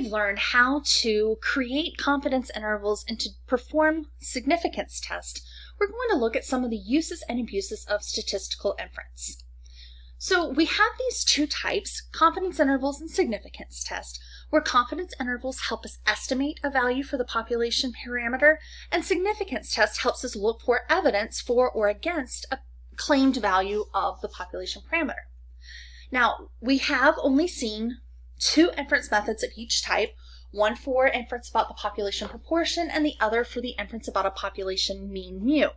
we've learned how to create confidence intervals and to perform significance tests, we're going to look at some of the uses and abuses of statistical inference. So we have these two types, confidence intervals and significance tests, where confidence intervals help us estimate a value for the population parameter, and significance test helps us look for evidence for or against a claimed value of the population parameter. Now, we have only seen two inference methods of each type, one for inference about the population proportion and the other for the inference about a population mean mu.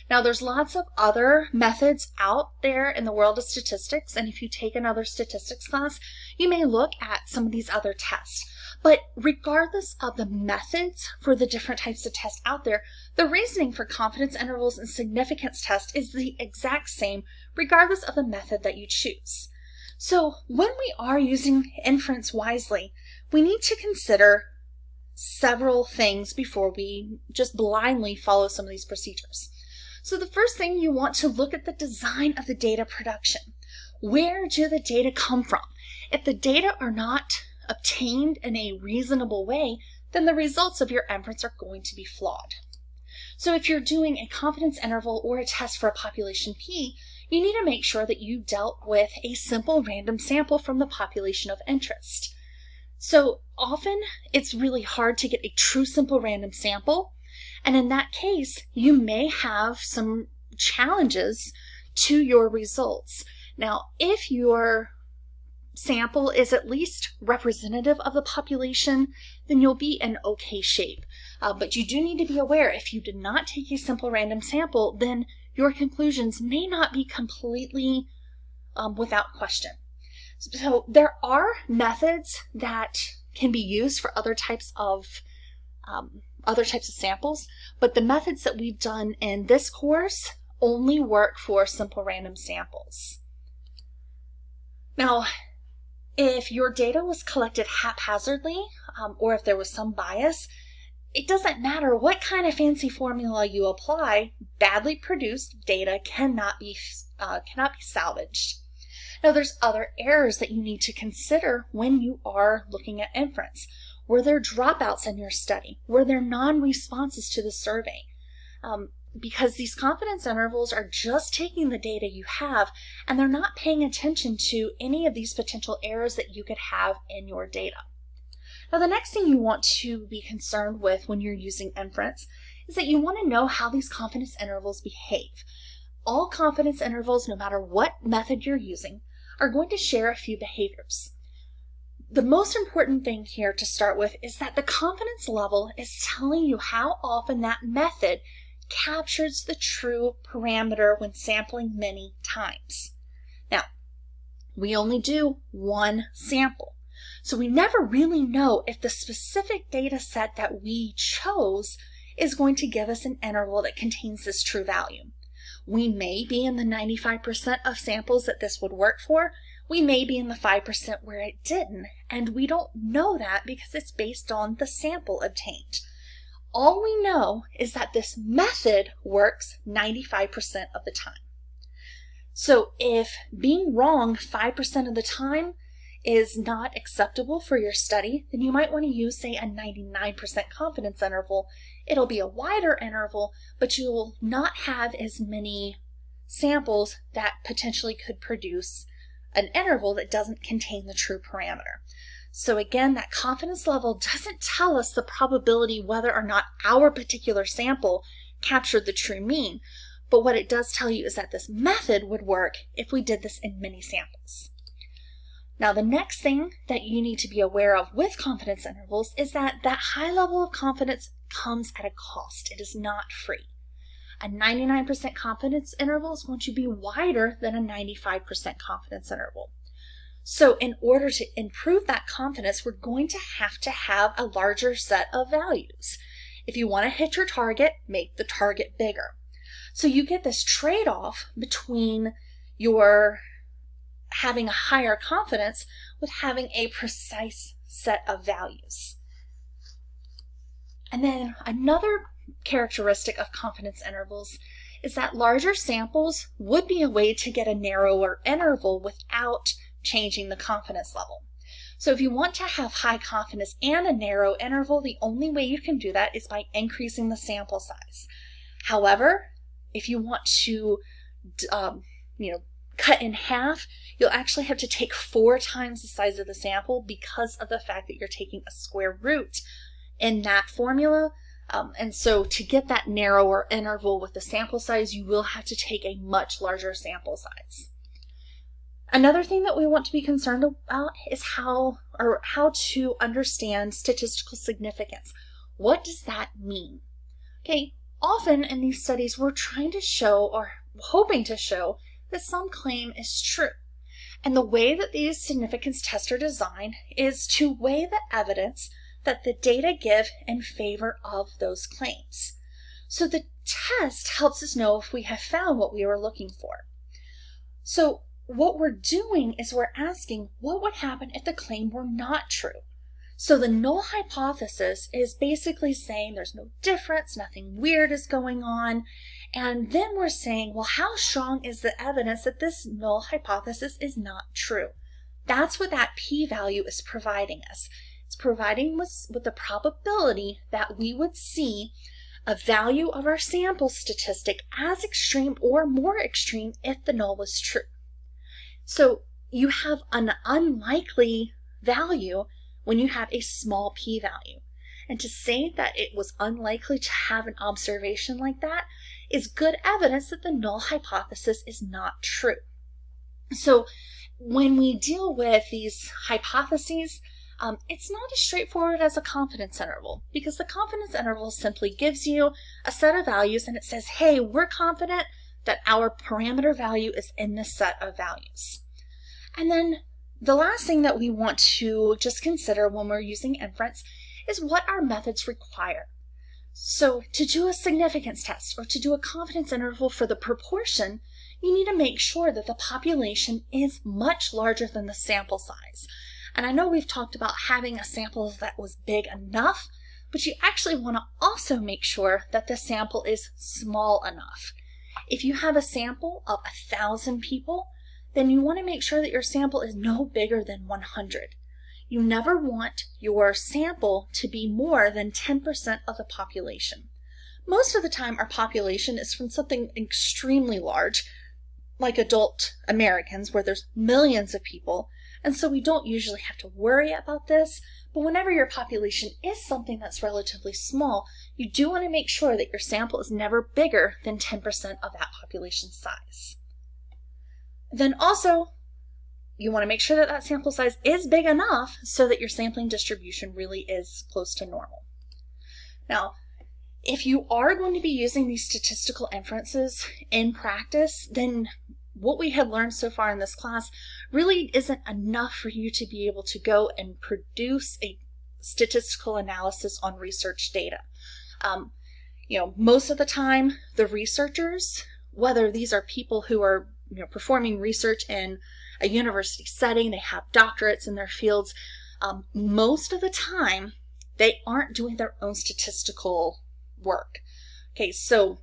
Now, there's lots of other methods out there in the world of statistics, and if you take another statistics class, you may look at some of these other tests. But regardless of the methods for the different types of tests out there, the reasoning for confidence intervals and significance tests is the exact same regardless of the method that you choose. So when we are using inference wisely, we need to consider several things before we just blindly follow some of these procedures. So the first thing, you want to look at the design of the data production. Where do the data come from? If the data are not obtained in a reasonable way, then the results of your inference are going to be flawed. So if you're doing a confidence interval or a test for a population P, you need to make sure that you dealt with a simple random sample from the population of interest. So often it's really hard to get a true simple random sample, and in that case, you may have some challenges to your results. Now, if your sample is at least representative of the population, then you'll be in okay shape. But you do need to be aware, if you did not take a simple random sample, then your conclusions may not be completely without question. So there are methods that can be used for other types of samples, but the methods that we've done in this course only work for simple random samples. Now, if your data was collected haphazardly, or if there was some bias, it doesn't matter what kind of fancy formula you apply, badly produced data cannot be salvaged. Now, there's other errors that you need to consider when you are looking at inference. Were there dropouts in your study? Were there non-responses to the survey? Because these confidence intervals are just taking the data you have, and they're not paying attention to any of these potential errors that you could have in your data. Now, the next thing you want to be concerned with when you're using inference is that you want to know how these confidence intervals behave. All confidence intervals, no matter what method you're using, are going to share a few behaviors. The most important thing here to start with is that the confidence level is telling you how often that method captures the true parameter when sampling many times. Now, we only do one sample, so we never really know if the specific data set that we chose is going to give us an interval that contains this true value. We may be in the 95% of samples that this would work for. We may be in the 5% where it didn't, and we don't know that because it's based on the sample obtained. All we know is that this method works 95% of the time. So if being wrong 5% of the time is not acceptable for your study, then you might want to use, say, a 99% confidence interval. It'll be a wider interval, but you will not have as many samples that potentially could produce an interval that doesn't contain the true parameter. So again, that confidence level doesn't tell us the probability whether or not our particular sample captured the true mean, but what it does tell you is that this method would work if we did this in many samples. Now, the next thing that you need to be aware of with confidence intervals is that that high level of confidence comes at a cost. It is not free. A 99% confidence interval is going to be wider than a 95% confidence interval. So in order to improve that confidence, we're going to have a larger set of values. If you want to hit your target, make the target bigger. So you get this trade-off between your having a higher confidence with having a precise set of values. And then another characteristic of confidence intervals is that larger samples would be a way to get a narrower interval without changing the confidence level. So if you want to have high confidence and a narrow interval, the only way you can do that is by increasing the sample size. However, if you want to cut in half, you'll actually have to take 4 times the size of the sample because of the fact that you're taking a square root in that formula. And so to get that narrower interval with the sample size, you will have to take a much larger sample size. Another thing that we want to be concerned about is how to understand statistical significance. What does that mean? Okay, often in these studies, we're trying to show or hoping to show that some claim is true. And the way that these significance tests are designed is to weigh the evidence that the data give in favor of those claims. So the test helps us know if we have found what we were looking for. So what we're doing is we're asking what would happen if the claim were not true. So the null hypothesis is basically saying there's no difference, nothing weird is going on. And then we're saying, well, how strong is the evidence that this null hypothesis is not true? That's what that p-value is providing us. It's providing us with the probability that we would see a value of our sample statistic as extreme or more extreme if the null was true. So you have an unlikely value when you have a small p-value. And to say that it was unlikely to have an observation like that is good evidence that the null hypothesis is not true. So when we deal with these hypotheses, it's not as straightforward as a confidence interval, because the confidence interval simply gives you a set of values and it says, hey, we're confident that our parameter value is in this set of values. And then the last thing that we want to just consider when we're using inference is what our methods require. So to do a significance test or to do a confidence interval for the proportion, you need to make sure that the population is much larger than the sample size. And I know we've talked about having a sample that was big enough, but you actually want to also make sure that the sample is small enough. If you have a sample of 1,000 people, then you want to make sure that your sample is no bigger than 100. You never want your sample to be more than 10% of the population. Most of the time, our population is from something extremely large, like adult Americans, where there's millions of people, and so we don't usually have to worry about this. But whenever your population is something that's relatively small, you do want to make sure that your sample is never bigger than 10% of that population size. Then also, you want to make sure that that sample size is big enough so that your sampling distribution really is close to normal. Now, if you are going to be using these statistical inferences in practice, then what we have learned so far in this class really isn't enough for you to be able to go and produce a statistical analysis on research data. Most of the time, the researchers, whether these are people who are performing research in a university setting, they have doctorates in their fields, most of the time they aren't doing their own statistical work. Okay, so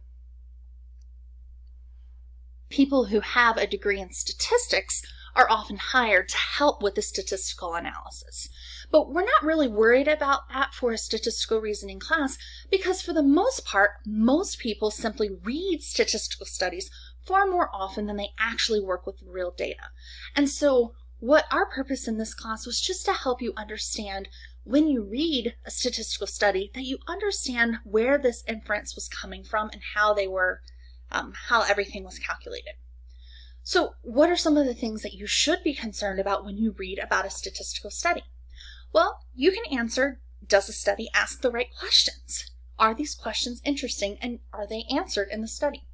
people who have a degree in statistics are often hired to help with the statistical analysis. But we're not really worried about that for a statistical reasoning class, because for the most part, most people simply read statistical studies far more often than they actually work with real data. And so what our purpose in this class was just to help you understand when you read a statistical study that you understand where this inference was coming from and how they were, how everything was calculated. So what are some of the things that you should be concerned about when you read about a statistical study? Well, you can answer, does the study ask the right questions? Are these questions interesting and are they answered in the study?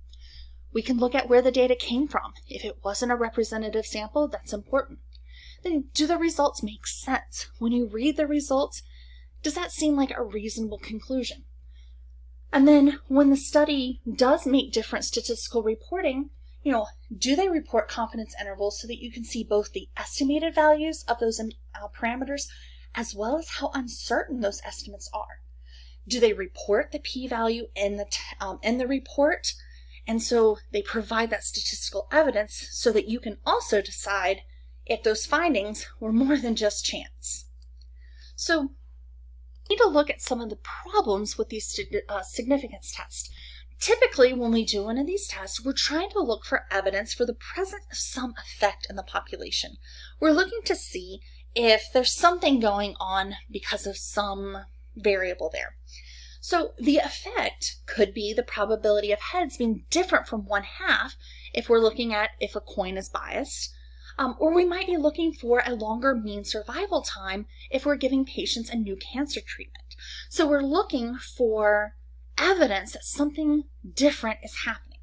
We can look at where the data came from. If it wasn't a representative sample, that's important. Then, do the results make sense? When you read the results, does that seem like a reasonable conclusion? And then, when the study does make different statistical reporting, do they report confidence intervals so that you can see both the estimated values of those parameters as well as how uncertain those estimates are? Do they report the p-value in the report? And so they provide that statistical evidence so that you can also decide if those findings were more than just chance. So we need to look at some of the problems with these significance tests. Typically, when we do one of these tests, we're trying to look for evidence for the presence of some effect in the population. We're looking to see if there's something going on because of some variable there. So the effect could be the probability of heads being different from 1/2 if we're looking at if a coin is biased, or we might be looking for a longer mean survival time if we're giving patients a new cancer treatment. So we're looking for evidence that something different is happening.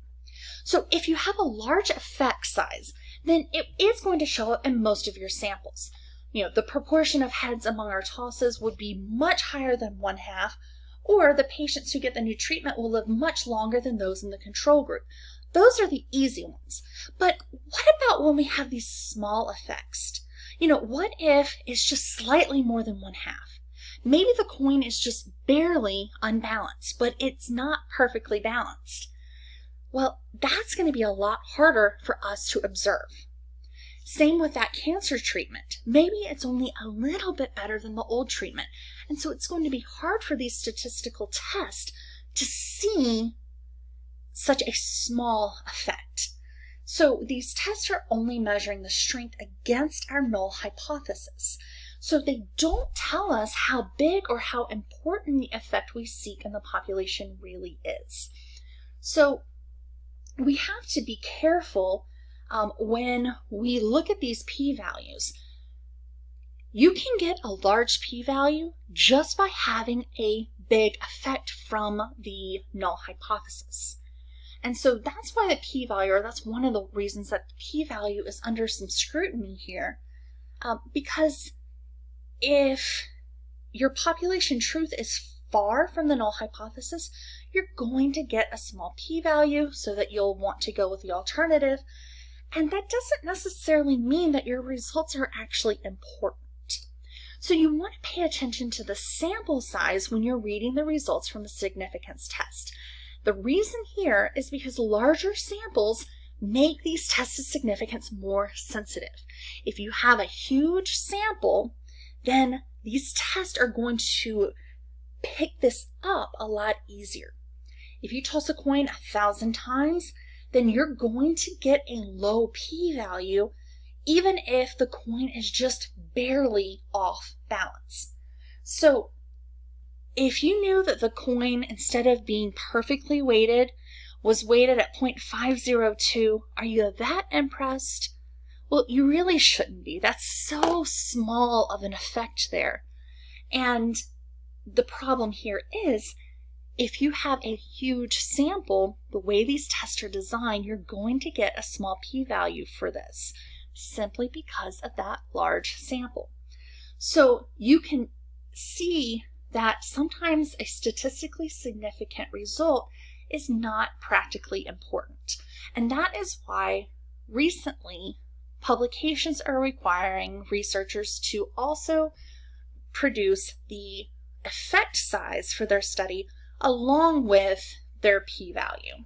So if you have a large effect size, then it is going to show up in most of your samples. The proportion of heads among our tosses would be much higher than 1/2, or the patients who get the new treatment will live much longer than those in the control group. Those are the easy ones. But what about when we have these small effects? What if it's just slightly more than 1/2? Maybe the coin is just barely unbalanced, but it's not perfectly balanced. Well, that's going to be a lot harder for us to observe. Same with that cancer treatment. Maybe it's only a little bit better than the old treatment. And so it's going to be hard for these statistical tests to see such a small effect. So these tests are only measuring the strength against our null hypothesis. So they don't tell us how big or how important the effect we seek in the population really is. So we have to be careful when we look at these p-values. You can get a large p-value just by having a big effect from the null hypothesis. And so that's why the p-value, or that's one of the reasons that the p-value is under some scrutiny here, because if your population truth is far from the null hypothesis, you're going to get a small p-value so that you'll want to go with the alternative. And that doesn't necessarily mean that your results are actually important. So you want to pay attention to the sample size when you're reading the results from a significance test. The reason here is because larger samples make these tests of significance more sensitive. If you have a huge sample, then these tests are going to pick this up a lot easier. If you toss a coin 1,000 times, then you're going to get a low p-value even if the coin is just barely off balance. So if you knew that the coin, instead of being perfectly weighted, was weighted at 0.502, are you that impressed? Well, you really shouldn't be. That's so small of an effect there. And the problem here is, if you have a huge sample, the way these tests are designed, you're going to get a small p-value for this, simply because of that large sample. So you can see that sometimes a statistically significant result is not practically important. And that is why recently publications are requiring researchers to also produce the effect size for their study along with their p-value.